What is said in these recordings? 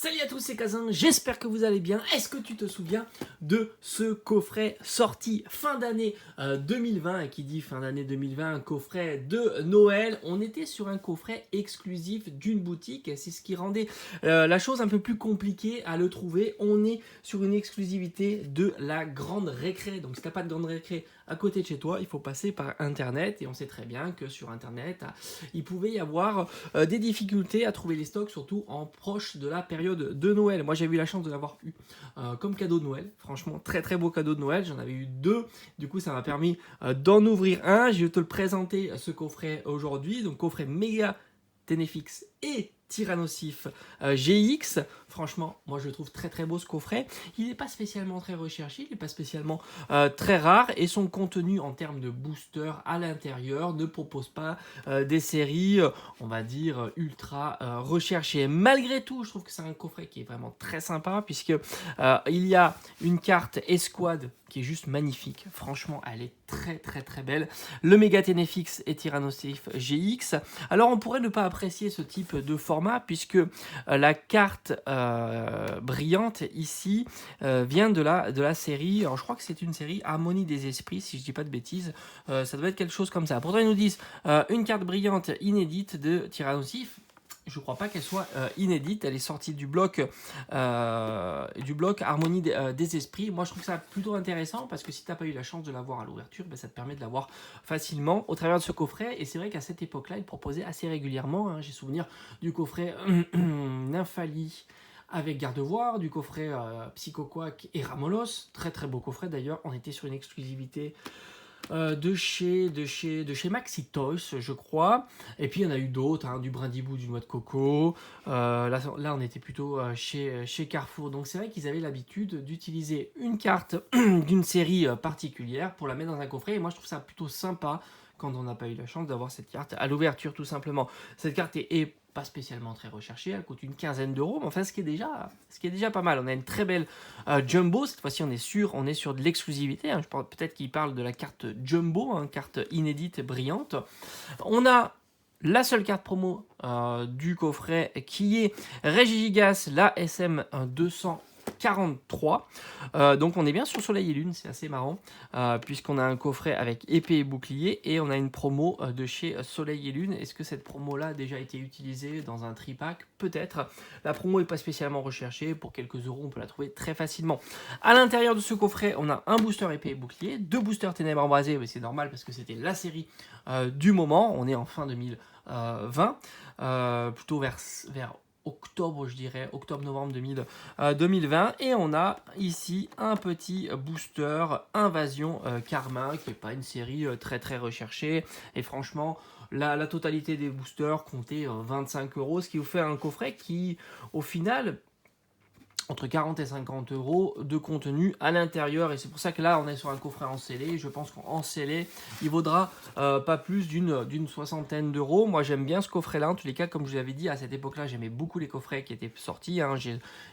Salut à tous, c'est Kazan, j'espère que vous allez bien. Est-ce que tu te souviens de ce coffret sorti fin d'année 2020? Et qui dit fin d'année 2020, un coffret de Noël. On était sur un coffret exclusif d'une boutique. C'est ce qui rendait la chose un peu plus compliquée à le trouver. On est sur une exclusivité de la Grande Récré. Donc si tu n'as pas de Grande Récré à côté de chez toi, il faut passer par Internet. Et on sait très bien que sur Internet, il pouvait y avoir des difficultés à trouver les stocks, surtout en proche de la période de Noël. Moi, j'ai eu la chance de l'avoir eu comme cadeau de Noël. Franchement, très très beau cadeau de Noël. J'en avais eu deux. Du coup, ça m'a permis d'en ouvrir un. Je vais te le présenter, ce coffret aujourd'hui. Donc, coffret méga Ténéfix et Tyrannosif GX. Franchement, moi je le trouve très très beau ce coffret. Il n'est pas spécialement très recherché, il n'est pas spécialement très rare et son contenu en termes de booster à l'intérieur ne propose pas des séries, on va dire, ultra recherchées. Malgré tout, je trouve que c'est un coffret qui est vraiment très sympa puisque il y a une carte Escouade qui est juste magnifique. Franchement, elle est très très très belle. Le Méga Ténéfix et Tyrannosif GX. Alors on pourrait ne pas apprécier ce type de format puisque la carte brillante ici vient de la série, alors je crois que c'est une série Harmonie des Esprits si je dis pas de bêtises, ça doit être quelque chose comme ça. Pourtant ils nous disent une carte brillante inédite de Tyrannosif. Je ne crois pas qu'elle soit inédite, elle est sortie du bloc Harmonie des Esprits. Moi je trouve ça plutôt intéressant parce que si tu n'as pas eu la chance de l'avoir à l'ouverture, ben, ça te permet de l'avoir facilement au travers de ce coffret. Et c'est vrai qu'à cette époque-là, il proposait assez régulièrement, hein, j'ai souvenir du coffret Nymphalie avec Gardevoir, du coffret Psychoquack et Ramolos, très très beau coffret d'ailleurs. On était sur une exclusivité de chez Maxi Toys, je crois. Et puis il y en a eu d'autres, hein, du Brindibou, du Noix de Coco. Là, on était plutôt chez Carrefour. Donc c'est vrai qu'ils avaient l'habitude d'utiliser une carte d'une série particulière pour la mettre dans un coffret. Et moi, je trouve ça plutôt sympa quand on n'a pas eu la chance d'avoir cette carte à l'ouverture, tout simplement. Cette carte est pas spécialement très recherchée, elle coûte une quinzaine d'euros, mais enfin ce qui est déjà pas mal. On a une très belle Jumbo, cette fois-ci on est sur de l'exclusivité, hein. Peut-être qu'il parle de la carte Jumbo, hein, carte inédite, brillante. On a la seule carte promo du coffret qui est Régigigas, la SM 243. Donc on est bien sur Soleil et Lune, c'est assez marrant puisqu'on a un coffret avec épée et bouclier et on a une promo de chez Soleil et Lune. Est-ce que cette promo là a déjà été utilisée dans un tripack? Peut-être. La promo n'est pas spécialement recherchée, pour quelques euros on peut la trouver très facilement. À l'intérieur de ce coffret on a un booster épée et bouclier, deux boosters ténèbres embrasées, mais c'est normal parce que c'était la série du moment. On est en fin 2020, plutôt vers octobre, je dirais, octobre-novembre 2020. Et on a ici un petit booster Invasion Carmin, qui n'est pas une série très très recherchée. Et franchement, la totalité des boosters comptait 25 euros, ce qui vous fait un coffret qui, au final, entre 40 et 50 euros de contenu à l'intérieur. Et c'est pour ça que là, on est sur un coffret en scellé. Je pense qu'en scellé, il vaudra pas plus d'une soixantaine d'euros. Moi, j'aime bien ce coffret-là. En tous les cas, comme je vous l'avais dit, à cette époque-là, j'aimais beaucoup les coffrets qui étaient sortis, hein.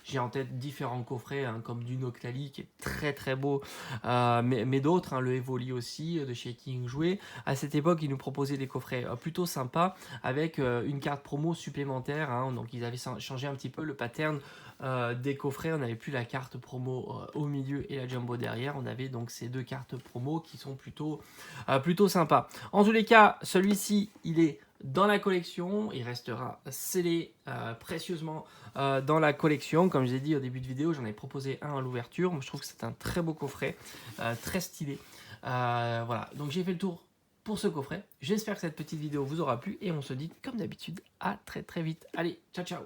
J'ai en tête différents coffrets, hein, comme du Noctali, qui est très très beau, mais d'autres, hein, le Evoli aussi, de chez King Jouet. À cette époque, ils nous proposaient des coffrets plutôt sympas, avec une carte promo supplémentaire, hein. Donc, ils avaient changé un petit peu le pattern des coffrets. On n'avait plus la carte promo au milieu et la jumbo derrière. On avait donc ces deux cartes promo qui sont plutôt sympas. En tous les cas, celui-ci, il est dans la collection. Il restera scellé précieusement dans la collection. Comme je l'ai dit au début de vidéo, j'en ai proposé un à l'ouverture. Je trouve que c'est un très beau coffret, très stylé. Voilà, donc j'ai fait le tour pour ce coffret. J'espère que cette petite vidéo vous aura plu et on se dit comme d'habitude à très très vite. Allez, ciao ciao.